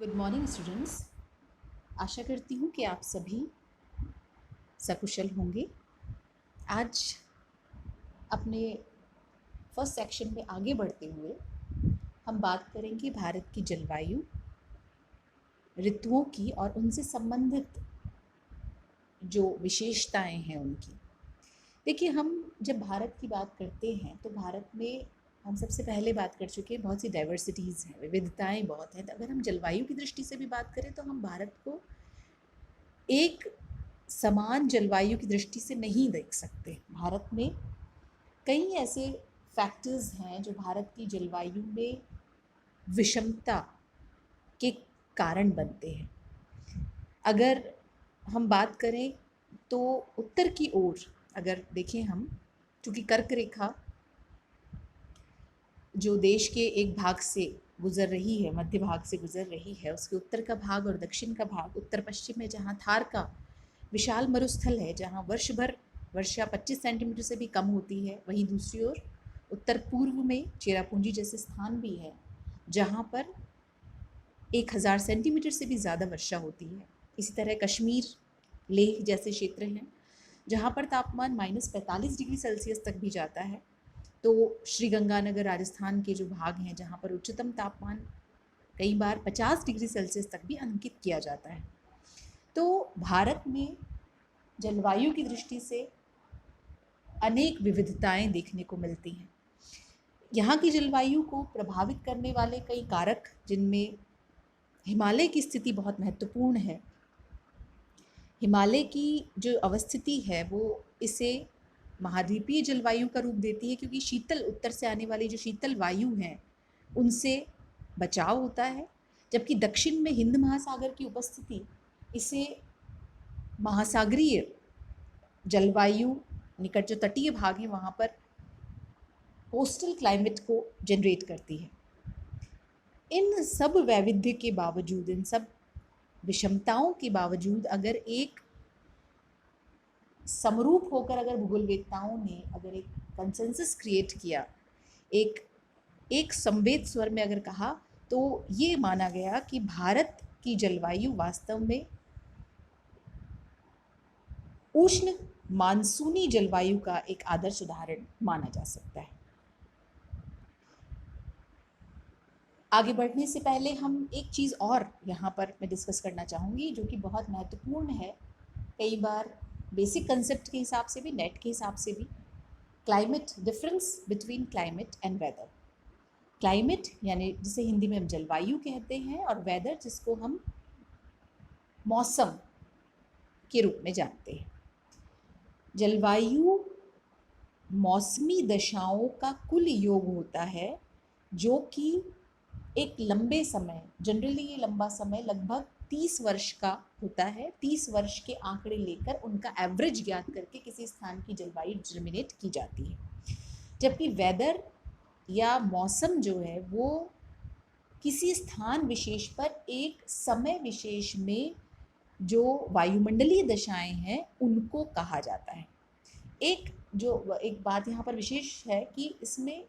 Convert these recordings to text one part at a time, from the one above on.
Good morning students. आशा करती हूँ कि आप सभी सकुशल होंगे। आज अपने फर्स्ट सेक्शन में आगे बढ़ते हुए हम बात करेंगे भारत की जलवायु, ऋतुओं की और उनसे संबंधित जो विशेषताएं हैं उनकी। देखिए, हम जब भारत की बात करते हैं तो भारत में हम सबसे पहले बात कर चुके हैं, बहुत सी डाइवर्सिटीज़ हैं, विविधताएं बहुत हैं। तो अगर हम जलवायु की दृष्टि से भी बात करें तो हम भारत को एक समान जलवायु की दृष्टि से नहीं देख सकते। भारत में कई ऐसे फैक्टर्स हैं जो भारत की जलवायु में विषमता के कारण बनते हैं। अगर हम बात करें तो उत्तर की ओर अगर देखें हम, चूँकि कर्क रेखा जो देश के एक भाग से गुजर रही है, मध्य भाग से गुजर रही है, उसके उत्तर का भाग और दक्षिण का भाग, उत्तर पश्चिम में जहाँ थार का विशाल मरुस्थल है, जहाँ वर्ष भर वर्षा 25 सेंटीमीटर से भी कम होती है, वहीं दूसरी ओर उत्तर पूर्व में चेरापूंजी जैसे स्थान भी है जहाँ पर 1000 सेंटीमीटर से भी ज़्यादा वर्षा होती है। इसी तरह कश्मीर, लेह जैसे क्षेत्र हैं जहाँ पर तापमान -45 डिग्री सेल्सियस तक भी जाता है। तो श्रीगंगानगर राजस्थान के जो भाग हैं जहाँ पर उच्चतम तापमान कई बार 50 डिग्री सेल्सियस तक भी अंकित किया जाता है। तो भारत में जलवायु की दृष्टि से अनेक विविधताएं देखने को मिलती हैं। यहाँ की जलवायु को प्रभावित करने वाले कई कारक, जिनमें हिमालय की स्थिति बहुत महत्वपूर्ण है। हिमालय की जो अवस्थिति है वो इसे महाद्वीपीय जलवायु का रूप देती है, क्योंकि शीतल उत्तर से आने वाली जो शीतल वायु हैं उनसे बचाव होता है, जबकि दक्षिण में हिंद महासागर की उपस्थिति इसे महासागरीय जलवायु, निकट जो तटीय भाग हैं वहाँ पर कोस्टल क्लाइमेट को जनरेट करती है। इन सब वैविध्य के बावजूद, इन सब विषमताओं के बावजूद अगर एक समरूप होकर अगर भूगोलवेत्ताओं ने अगर एक कंसेंसस क्रिएट किया, एक संवेद स्वर में अगर कहा, तो ये माना गया कि भारत की जलवायु वास्तव में उष्ण मानसूनी जलवायु का एक आदर्श उदाहरण माना जा सकता है। आगे बढ़ने से पहले हम एक चीज़ और यहाँ पर मैं डिस्कस करना चाहूँगी जो कि बहुत महत्वपूर्ण है, कई बार बेसिक कंसेप्ट के हिसाब से भी, नेट के हिसाब से भी। Climate, difference between climate and weather. Climate यानी जिसे हिंदी में हम जलवायु कहते हैं, और वेदर जिसको हम मौसम के रूप में जानते हैं। जलवायु मौसमी दशाओं का कुल योग होता है जो कि एक लंबे समय, जनरली ये लंबा समय लगभग 30 वर्ष का होता है। 30 वर्ष के आंकड़े लेकर उनका एवरेज ज्ञात करके किसी स्थान की जलवायु डिटरमिनेट की जाती है। जबकि वेदर या मौसम जो है वो किसी स्थान विशेष पर एक समय विशेष में जो वायुमंडलीय दशाएं हैं उनको कहा जाता है। एक बात यहाँ पर विशेष है कि इसमें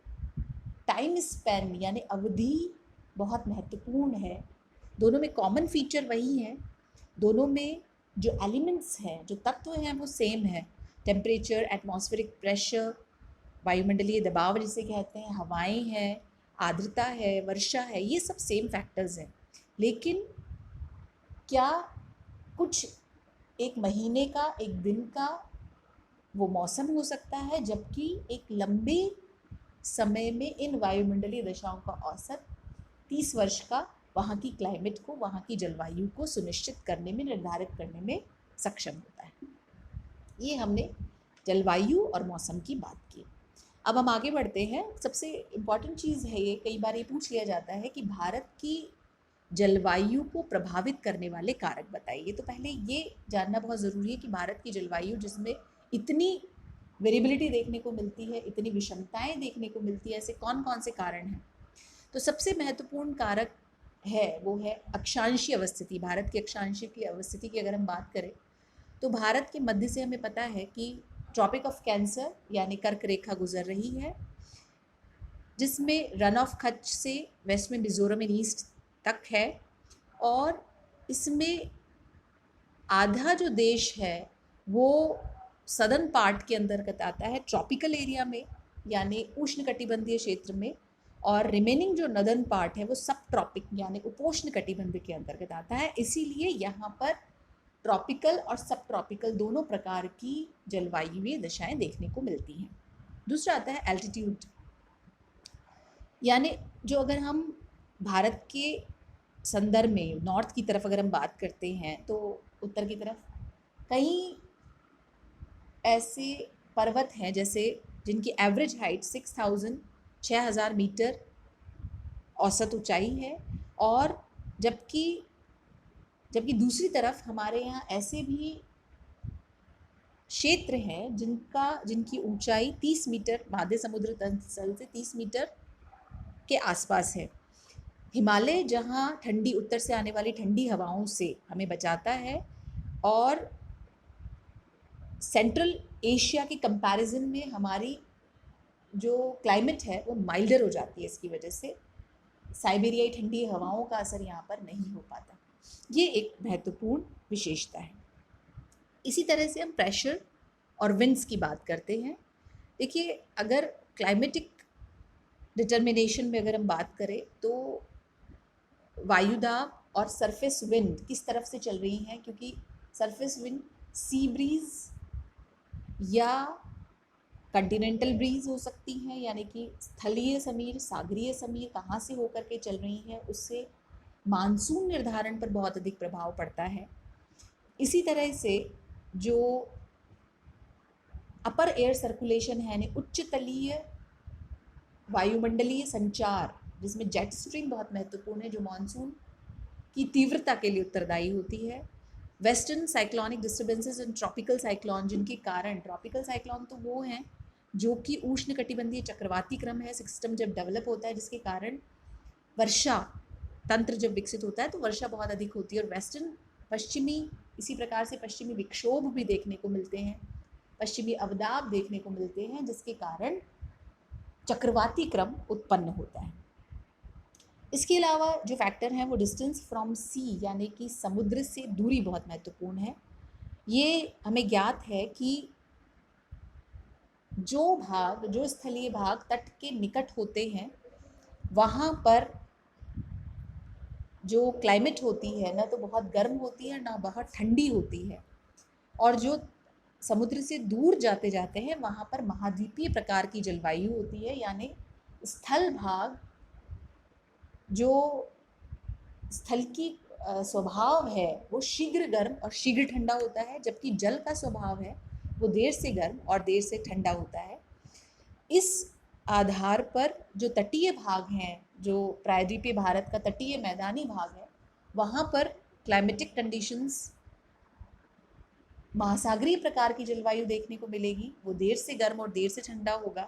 टाइम स्पैन यानी अवधि बहुत महत्वपूर्ण है। दोनों में कॉमन फीचर वही है, दोनों में जो एलिमेंट्स हैं, जो तत्व हैं वो सेम है। टेम्परेचर, एटमॉस्फेरिक प्रेशर, वायुमंडलीय दबाव जिसे कहते हैं, हवाएं हैं, आर्द्रता है, वर्षा है, ये सब सेम फैक्टर्स हैं। लेकिन क्या कुछ एक महीने का, एक दिन का वो मौसम हो सकता है, जबकि एक लंबे समय में इन वायुमंडलीय दशाओं का औसत 30 वर्ष का वहाँ की क्लाइमेट को, वहाँ की जलवायु को सुनिश्चित करने में, निर्धारित करने में सक्षम होता है। ये हमने जलवायु और मौसम की बात की। अब हम आगे बढ़ते हैं। सबसे इम्पॉर्टेंट चीज़ है ये, कई बार ये पूछ लिया जाता है कि भारत की जलवायु को प्रभावित करने वाले कारक बताइए। तो पहले ये जानना बहुत ज़रूरी है कि भारत की जलवायु, जिसमें इतनी वेरिएबिलिटी देखने को मिलती है, इतनी विषमताएं देखने को मिलती है, ऐसे कौन कौन से कारण हैं। तो सबसे महत्वपूर्ण कारक है वो है अक्षांशीय अवस्थिति। भारत की अक्षांशीय की अवस्थिति की अगर हम बात करें तो भारत के मध्य से हमें पता है कि ट्रॉपिक ऑफ कैंसर यानी कर्क रेखा गुजर रही है, जिसमें रन ऑफ कच्छ से वेस्ट में मिजोरम इन ईस्ट तक है, और इसमें आधा जो देश है वो सदर्न पार्ट के अंतर्गत आता है, ट्रॉपिकल एरिया में यानी उष्णकटिबंधीय क्षेत्र में, और रिमेनिंग जो नदर्न पार्ट है वो सब ट्रॉपिक यानी उपोष्ण कटिबंध के अंतर्गत आता है। इसीलिए यहाँ पर ट्रॉपिकल और सब ट्रॉपिकल दोनों प्रकार की जलवायुवीय दशाएं देखने को मिलती हैं। दूसरा आता है एल्टीट्यूड, यानी जो अगर हम भारत के संदर्भ में नॉर्थ की तरफ अगर हम बात करते हैं तो उत्तर की तरफ कई ऐसे पर्वत हैं जैसे जिनकी एवरेज हाइट 6,000 मीटर औसत ऊंचाई है, और जबकि दूसरी तरफ हमारे यहाँ ऐसे भी क्षेत्र हैं जिनकी ऊंचाई 30 मीटर माध्य समुद्र तल से 30 मीटर के आसपास है। हिमालय जहाँ ठंडी उत्तर से आने वाली ठंडी हवाओं से हमें बचाता है, और सेंट्रल एशिया के कंपैरिजन में हमारी जो क्लाइमेट है वो माइल्डर हो जाती है। इसकी वजह से साइबेरियाई ठंडी हवाओं का असर यहाँ पर नहीं हो पाता। ये एक महत्वपूर्ण विशेषता है। इसी तरह से हम प्रेशर और विंड्स की बात करते हैं। देखिए, अगर क्लाइमेटिक डिटर्मिनेशन में अगर हम बात करें तो वायुदाब और सरफेस विंड किस तरफ से चल रही हैं, क्योंकि सरफेस विंड सी ब्रीज या कंटिनेंटल ब्रीज हो सकती हैं, यानी कि स्थलीय समीर, सागरीय समीर कहाँ से होकर के चल रही हैं, उससे मानसून निर्धारण पर बहुत अधिक प्रभाव पड़ता है। इसी तरह से जो अपर एयर सर्कुलेशन है यानी उच्च तलीय वायुमंडलीय संचार, जिसमें जेट स्ट्रीम बहुत महत्वपूर्ण है जो मानसून की तीव्रता के लिए उत्तरदायी होती है। Western cyclonic disturbances and tropical cyclone, जिनके कारण ट्रॉपिकल साइक्लोन तो वो हैं जो कि उष्णकटिबंधीय चक्रवाती क्रम है, सिस्टम जब डेवलप होता है जिसके कारण वर्षा तंत्र जब विकसित होता है तो वर्षा बहुत अधिक होती है। और वेस्टर्न पश्चिमी, इसी प्रकार से पश्चिमी विक्षोभ भी देखने को मिलते हैं, पश्चिमी अवदाब देखने को मिलते हैं, जिसके कारण चक्रवाती क्रम उत्पन्न होता है। इसके अलावा जो फैक्टर हैं वो डिस्टेंस फ्रॉम सी यानी कि समुद्र से दूरी बहुत महत्वपूर्ण है। ये हमें ज्ञात है कि जो स्थलीय भाग तट के निकट होते हैं वहाँ पर जो क्लाइमेट होती है ना तो बहुत गर्म होती है ना बहुत ठंडी होती है, और जो समुद्र से दूर जाते जाते हैं वहाँ पर महाद्वीपीय प्रकार की जलवायु होती है, यानी स्थल भाग जो स्थल की स्वभाव है वो शीघ्र गर्म और शीघ्र ठंडा होता है, जबकि जल का स्वभाव है वो देर से गर्म और देर से ठंडा होता है। इस आधार पर जो तटीय भाग हैं, जो प्रायद्वीपीय भारत का तटीय मैदानी भाग है, वहाँ पर क्लाइमेटिक कंडीशंस महासागरीय प्रकार की जलवायु देखने को मिलेगी, वो देर से गर्म और देर से ठंडा होगा,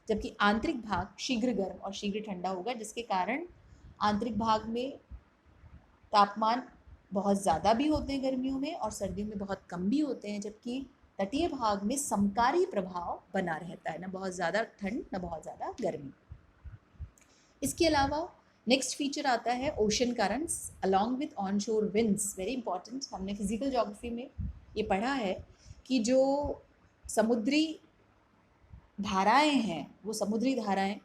जबकि आंतरिक भाग शीघ्र गर्म और शीघ्र ठंडा होगा, जिसके कारण आंतरिक भाग में तापमान बहुत ज़्यादा भी होते हैं गर्मियों में और सर्दियों में बहुत कम भी होते हैं, जबकि तटीय भाग में समकारी प्रभाव बना रहता है, ना बहुत ज़्यादा ठंड ना बहुत ज़्यादा गर्मी। इसके अलावा नेक्स्ट फीचर आता है ocean currents along with on शोर विंड्स। वेरी इंपॉर्टेंट, हमने फिजिकल ज्योग्राफी में ये पढ़ा है कि जो समुद्री धाराएं हैं वो समुद्री धाराएं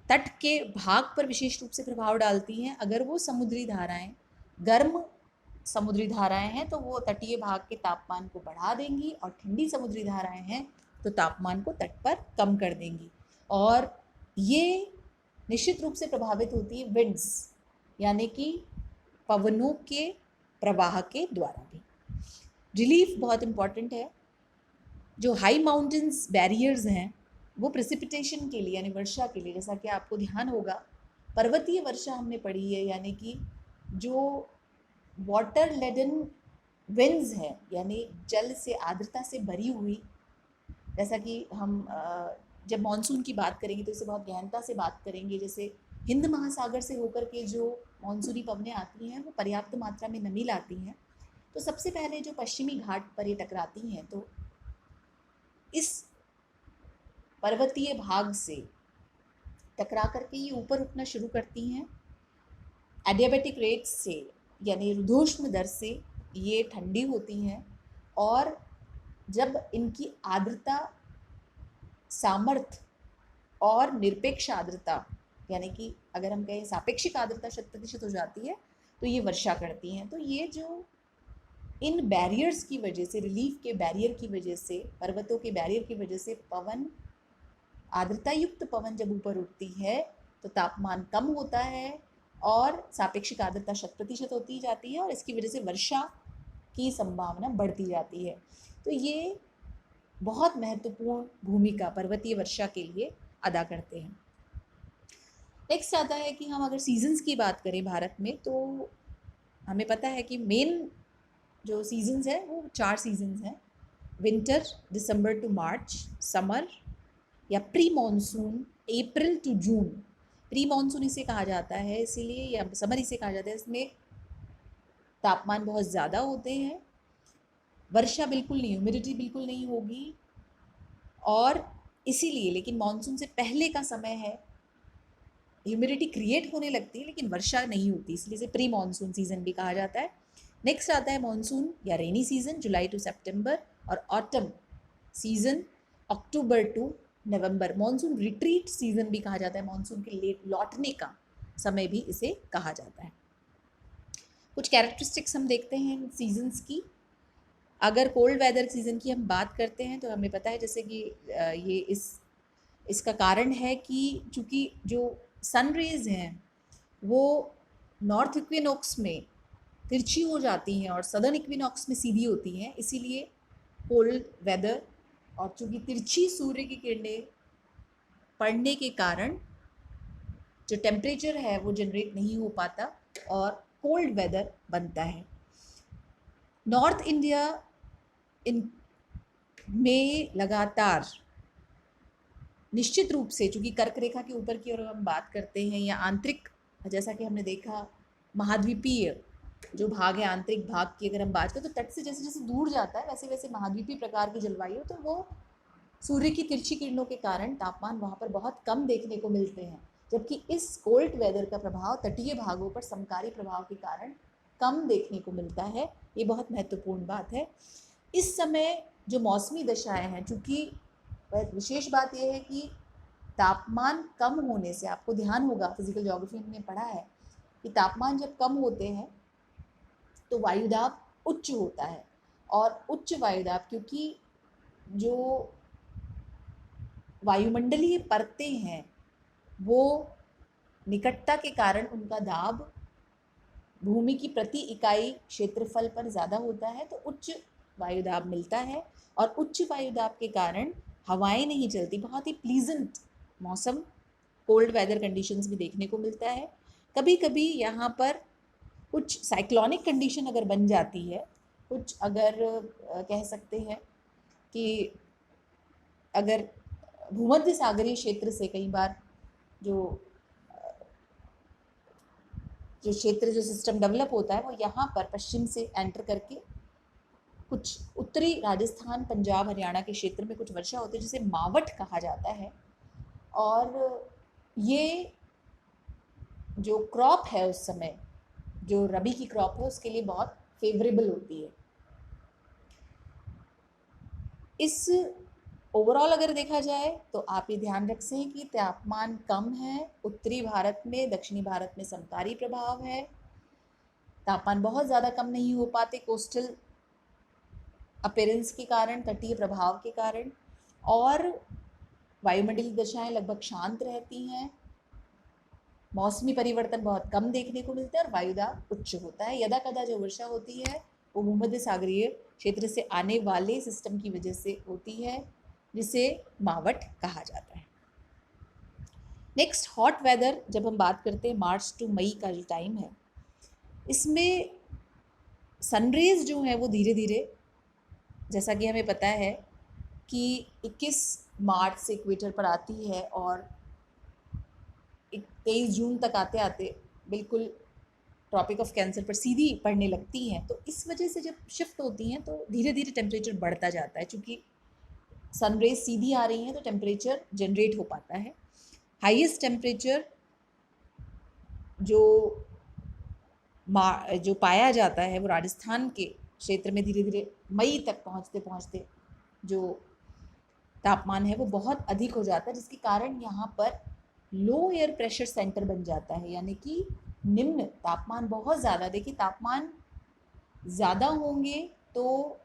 तट के भाग पर विशेष रूप से प्रभाव डालती हैं। अगर वो समुद्री धाराएं गर्म समुद्री धाराएं हैं तो वो तटीय भाग के तापमान को बढ़ा देंगी, और ठंडी समुद्री धाराएं हैं तो तापमान को तट पर कम कर देंगी। और ये निश्चित रूप से प्रभावित होती है विंड्स यानी कि पवनों के प्रवाह के द्वारा भी। रिलीफ बहुत इंपॉर्टेंट है। जो हाई माउंटेन्स बैरियर्स हैं वो प्रेसिपिटेशन के लिए यानी वर्षा के लिए, जैसा कि आपको ध्यान होगा पर्वतीय वर्षा हमने पढ़ी है, यानी कि जो वाटर लेडन विंड्स हैं यानी जल से आर्द्रता से भरी हुई, जैसा कि हम जब मॉनसून की बात करेंगे तो इसे बहुत गहनता से बात करेंगे। जैसे हिंद महासागर से होकर के जो मॉनसूनी पवनें आती हैं वो पर्याप्त मात्रा में नमी लाती हैं, तो सबसे पहले जो पश्चिमी घाट पर ये टकराती हैं तो इस पर्वतीय भाग से टकरा करके ये ऊपर उठना शुरू करती हैं। एडियाबेटिक रेट से यानी रुद्धोष्म दर से ये ठंडी होती हैं, और जब इनकी आर्द्रता, सामर्थ्य और निरपेक्ष आर्द्रता यानी कि अगर हम कहें सापेक्षिक आर्द्रता 100% हो जाती है तो ये वर्षा करती हैं। तो ये जो इन बैरियर्स की वजह से, रिलीफ के बैरियर की वजह से, पर्वतों के बैरियर की वजह से पवन, आर्द्रता युक्त पवन जब ऊपर उठती है तो तापमान कम होता है और सापेक्षिक आर्द्रता 100% होती जाती है, और इसकी वजह से वर्षा की संभावना बढ़ती जाती है। तो ये बहुत महत्वपूर्ण भूमिका पर्वतीय वर्षा के लिए अदा करते हैं। नेक्स्ट आता है कि हम अगर सीजन्स की बात करें भारत में, तो हमें पता है कि मेन जो सीजन्स हैं वो 4 सीजन्स हैं। Winter December to March, summer या pre monsoon April to June. Pre monsoon इसे कहा जाता है इसीलिए, या समर इसे कहा जाता है, इसमें तापमान बहुत ज़्यादा होते हैं, वर्षा बिल्कुल नहीं, ह्यूमिडिटी बिल्कुल नहीं होगी, और इसीलिए, लेकिन मानसून से पहले का समय है, ह्यूमिडिटी क्रिएट होने लगती है लेकिन वर्षा नहीं होती, इसलिए इसे प्री मानसून सीजन भी कहा जाता है। नेक्स्ट आता है मानसून या रेनी सीजन, जुलाई टू सितंबर, और ऑटम सीजन अक्टूबर टू नवंबर। मानसून रिट्रीट सीजन भी कहा जाता है, मानसून के लेट लौटने का समय भी इसे कहा जाता है। कुछ कैरेक्टरिस्टिक्स हम देखते हैं सीजन्स की। अगर कोल्ड वेदर सीजन की हम बात करते हैं तो हमें पता है जैसे कि ये इसका कारण है कि चूँकि जो सन रेज हैं वो नॉर्थ इक्विनॉक्स में तिरछी हो जाती हैं और सदर्न इक्विनॉक्स में सीधी होती हैं, इसीलिए कोल्ड वेदर, और चूँकि तिरछी सूर्य की किरणें पड़ने के कारण जो टेम्परेचर है वो जनरेट नहीं हो पाता और कोल्ड वेदर बनता है। नॉर्थ इंडिया इन में लगातार निश्चित रूप से, चूँकि कर्क रेखा के ऊपर की ओर हम बात करते हैं, या आंतरिक, जैसा कि हमने देखा महाद्वीपीय जो भाग है, आंतरिक भाग की अगर हम बात करें तो तट से जैसे जैसे दूर जाता है वैसे वैसे महाद्वीपीय प्रकार की जलवायु, तो वो सूर्य की तिरछी किरणों के कारण तापमान वहाँ पर बहुत कम देखने को मिलते हैं, जबकि इस कोल्ड वेदर का प्रभाव तटीय भागों पर समकारी प्रभाव के कारण कम देखने को मिलता है। ये बहुत महत्वपूर्ण बात है। इस समय जो मौसमी दशाएं हैं, चूँकि विशेष बात यह है कि तापमान कम होने से, आपको ध्यान होगा फिजिकल ज्योग्राफी में पढ़ा है कि तापमान जब कम होते हैं तो वायुदाब उच्च होता है, और उच्च वायुदाब, क्योंकि जो वायुमंडलीय परतें हैं वो निकटता के कारण उनका दाब भूमि की प्रति इकाई क्षेत्रफल पर ज़्यादा होता है, तो उच्च वायुदाब मिलता है, और उच्च वायुदाब के कारण हवाएं नहीं चलती, बहुत ही प्लीजेंट मौसम कोल्ड वेदर कंडीशंस में देखने को मिलता है। कभी कभी यहाँ पर कुछ साइक्लोनिक कंडीशन अगर बन जाती है, कुछ अगर कह सकते हैं कि अगर भूमध्य सागरीय क्षेत्र से कई बार जो क्षेत्र, जो सिस्टम डेवलप होता है वो यहाँ पर पश्चिम से एंटर करके कुछ उत्तरी राजस्थान, पंजाब, हरियाणा के क्षेत्र में कुछ वर्षा होती है जिसे मावठ कहा जाता है, और ये जो क्रॉप है उस समय, जो रबी की क्रॉप है उसके लिए बहुत फेवरेबल होती है। इस ओवरऑल अगर देखा जाए तो आप ये ध्यान रखें कि तापमान कम है उत्तरी भारत में, दक्षिणी भारत में समकारी प्रभाव है, तापमान बहुत ज़्यादा कम नहीं हो पाते कोस्टल अपीयरेंस के कारण, तटीय प्रभाव के कारण, और वायुमंडलीय दशाएं लगभग शांत रहती हैं, मौसमी परिवर्तन बहुत कम देखने को मिलता है, और वायुदाब उच्च होता है। यदा कदा जो वर्षा होती है वो भूमध्य सागरीय क्षेत्र से आने वाले सिस्टम की वजह से होती है, जिसे मावठ कहा जाता है। नेक्स्ट, हॉट वेदर जब हम बात करते हैं, मार्च टू मई का जो टाइम है, इसमें सनरेज जो है वो धीरे धीरे, जैसा कि हमें पता है कि 21 मार्च से इक्वेटर पर आती है और 23 जून तक आते आते बिल्कुल ट्रॉपिक ऑफ कैंसर पर सीधी पड़ने लगती हैं, तो इस वजह से जब शिफ्ट होती हैं तो धीरे धीरे टेम्परेचर बढ़ता जाता है, क्योंकि सनरेज सीधी आ रही हैं तो टेम्परेचर जनरेट हो पाता है। हाईएस्ट टेम्परेचर जो जो पाया जाता है वो राजस्थान के क्षेत्र में धीरे धीरे मई तक पहुँचते पहुँचते जो तापमान है वो बहुत अधिक हो जाता है, जिसके कारण यहाँ पर लो एयर प्रेशर सेंटर बन जाता है, यानी कि निम्न तापमान बहुत ज़्यादा। देखिए तापमान ज़्यादा होंगे तो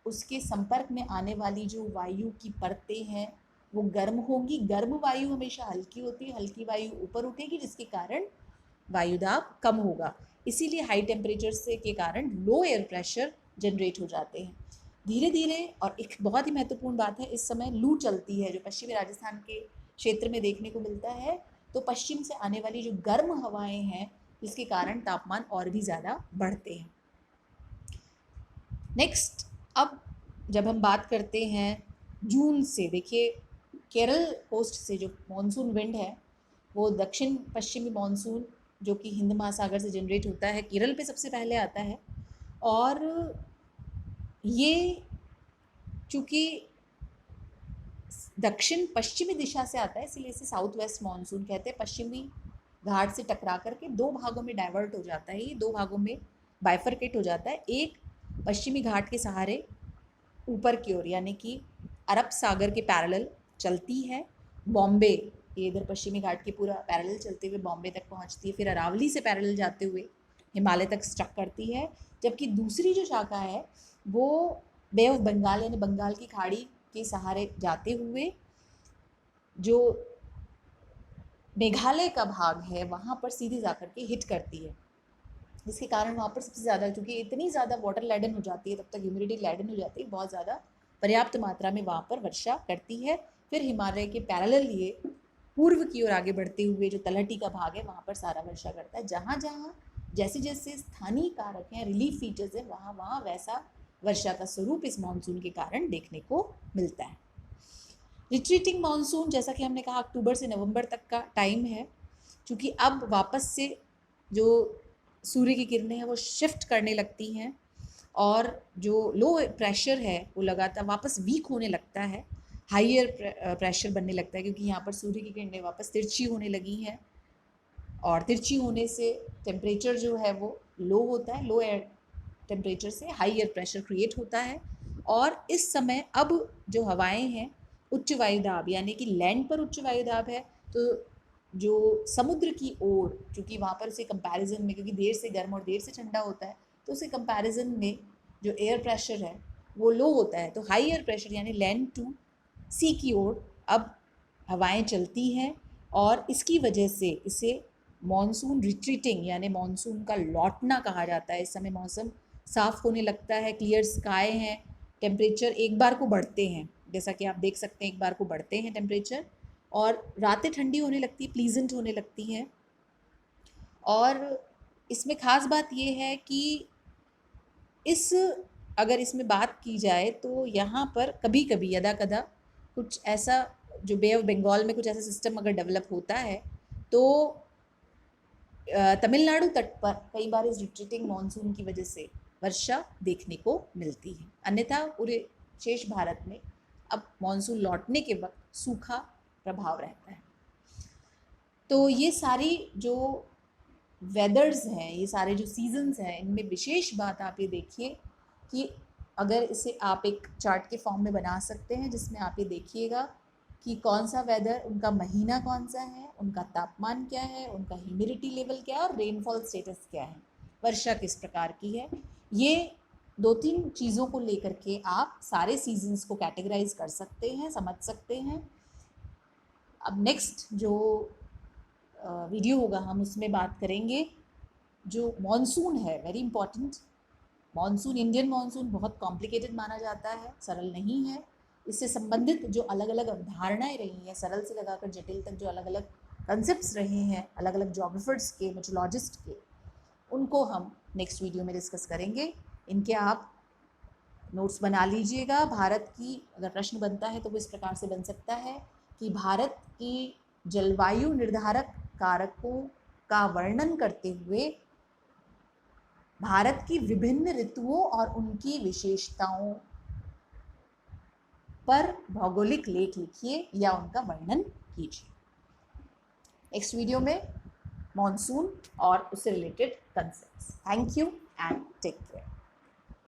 उसके संपर्क में आने वाली जो वायु की परतें हैं वो गर्म होंगी। गर्म वायु हमेशा हल्की होती है, हल्की वायु ऊपर उठेगी, जिसके कारण वायुदाब कम होगा। इसीलिए हाई टेम्परेचर से के कारण लो एयर प्रेशर जनरेट हो जाते हैं धीरे धीरे। और एक बहुत ही महत्वपूर्ण बात है, इस समय लू चलती है जो पश्चिमी राजस्थान के क्षेत्र में देखने को मिलता है। तो पश्चिम से आने वाली जो गर्म हवाएं हैं, जिसके कारण तापमान और भी ज़्यादा बढ़ते हैं। नेक्स्ट, अब जब हम बात करते हैं जून से, देखिए केरल कोस्ट से जो मॉनसून विंड है वो दक्षिण पश्चिमी मॉनसून जो कि हिंद महासागर से जनरेट होता है, केरल पे सबसे पहले आता है। और ये चूँकि दक्षिण पश्चिमी दिशा से आता है इसलिए इसे साउथ वेस्ट मॉनसून कहते हैं। पश्चिमी घाट से टकरा करके दो भागों में डाइवर्ट हो जाता है, ये दो भागों में बाइफरकेट हो जाता है। एक पश्चिमी घाट के सहारे ऊपर की ओर यानी कि अरब सागर के पैरेलल चलती है, बॉम्बे, ये इधर पश्चिमी घाट के पूरा पैरेलल चलते हुए बॉम्बे तक पहुंचती है, फिर अरावली से पैरेलल जाते हुए हिमालय तक स्ट्रक करती है। जबकि दूसरी जो शाखा है वो बे ऑफ बंगाल यानी बंगाल की खाड़ी के सहारे जाते हुए जो मेघालय का भाग है वहाँ पर सीधे जाकर के हिट करती है, जिसके कारण वहाँ पर सबसे ज़्यादा, क्योंकि इतनी ज़्यादा वाटर लैडन हो जाती है, तब तक ह्यूमिडिटी लैडन हो जाती है, बहुत ज़्यादा पर्याप्त मात्रा में वहाँ पर वर्षा करती है। फिर हिमालय के पैरेलल ये पूर्व की ओर आगे बढ़ते हुए जो तलहटी का भाग है वहाँ पर सारा वर्षा करता है। जहाँ जहाँ जैसे जैसे स्थानीय कारक हैं, रिलीफ फीचर्स हैं, वहाँ वहाँ वैसा वर्षा का स्वरूप इस मानसून के कारण देखने को मिलता है। रिट्रीटिंग मानसून, जैसा कि हमने कहा अक्टूबर से नवंबर तक का टाइम है, क्योंकि अब वापस से जो सूर्य की किरणें हैं वो शिफ्ट करने लगती हैं और जो लो प्रेशर है वो लगातार वापस वीक होने लगता है, हाइयर प्रेशर बनने लगता है, क्योंकि यहाँ पर सूर्य की किरणें वापस तिरछी होने लगी हैं और तिरछी होने से टेम्परेचर जो है वो लो होता है, लो एयर टेम्परेचर से हाई एयर प्रेशर क्रिएट होता है। और इस समय अब जो हवाएं हैं उच्च वायुदाब यानी कि लैंड पर उच्च वायुदाब है, तो जो समुद्र की ओर, चूँकि वहाँ पर उसे कंपैरिजन में, क्योंकि देर से गर्म और देर से ठंडा होता है, तो उसे कंपैरिजन में जो एयर प्रेशर है वो लो होता है। तो हाई एयर प्रेशर यानी लैंड टू सी की ओर अब हवाएं चलती हैं और इसकी वजह से इसे मॉनसून रिट्रीटिंग यानी मॉनसून का लौटना कहा जाता है। इस समय मौसम साफ होने लगता है, क्लियर स्काई है, टेम्परेचर एक बार को बढ़ते हैं, जैसा कि आप देख सकते हैं एक बार को बढ़ते हैं टेम्परेचर, और रातें ठंडी होने लगती है, प्लीजेंट होने लगती हैं। और इसमें ख़ास बात ये है कि अगर इसमें बात की जाए तो यहाँ पर कभी कभी यदा कदा कुछ ऐसा, जो बे ऑफ बंगाल में कुछ ऐसा सिस्टम अगर डेवलप होता है तो तमिलनाडु तट पर कई बार इस रिट्रीटिंग मानसून की वजह से वर्षा देखने को मिलती है। अन्यथा पूरे शेष भारत में अब मानसून लौटने के वक्त सूखा प्रभाव रहता है। तो ये सारी जो वेदर्स हैं, ये सारे जो सीजन्स हैं, इनमें विशेष बात आप ये देखिए कि अगर इसे आप एक चार्ट के फॉर्म में बना सकते हैं जिसमें आप ये देखिएगा कि कौन सा वेदर, उनका महीना कौन सा है, उनका तापमान क्या है, उनका ह्यूमिडिटी लेवल क्या है और रेनफॉल स्टेटस क्या है, वर्षा किस प्रकार की है। ये दो तीन चीज़ों को लेकर के आप सारे सीजन्स को कैटेगराइज कर सकते हैं, समझ सकते हैं। अब नेक्स्ट जो वीडियो होगा हम उसमें बात करेंगे जो मॉनसून है, very important monsoon, Indian monsoon बहुत कॉम्प्लिकेटेड माना जाता है, सरल नहीं है। इससे संबंधित जो अलग अलग अवधारणाएं रही हैं, सरल से लगाकर जटिल तक जो अलग अलग कंसेप्ट्स रहे हैं अलग अलग जोग्राफर्स के, मेट्रोलॉजिस्ट के, उनको हम नेक्स्ट वीडियो में डिस्कस करेंगे। इनके आप नोट्स बना लीजिएगा। भारत की अगर प्रश्न बनता है तो वो इस प्रकार से बन सकता है कि भारत की जलवायु निर्धारक कारकों का वर्णन करते हुए भारत की विभिन्न ऋतुओं और उनकी विशेषताओं पर भौगोलिक लेख लिखिए या उनका वर्णन कीजिए। नेक्स्ट वीडियो में मॉनसून और उससे related concepts. Thank you and take care.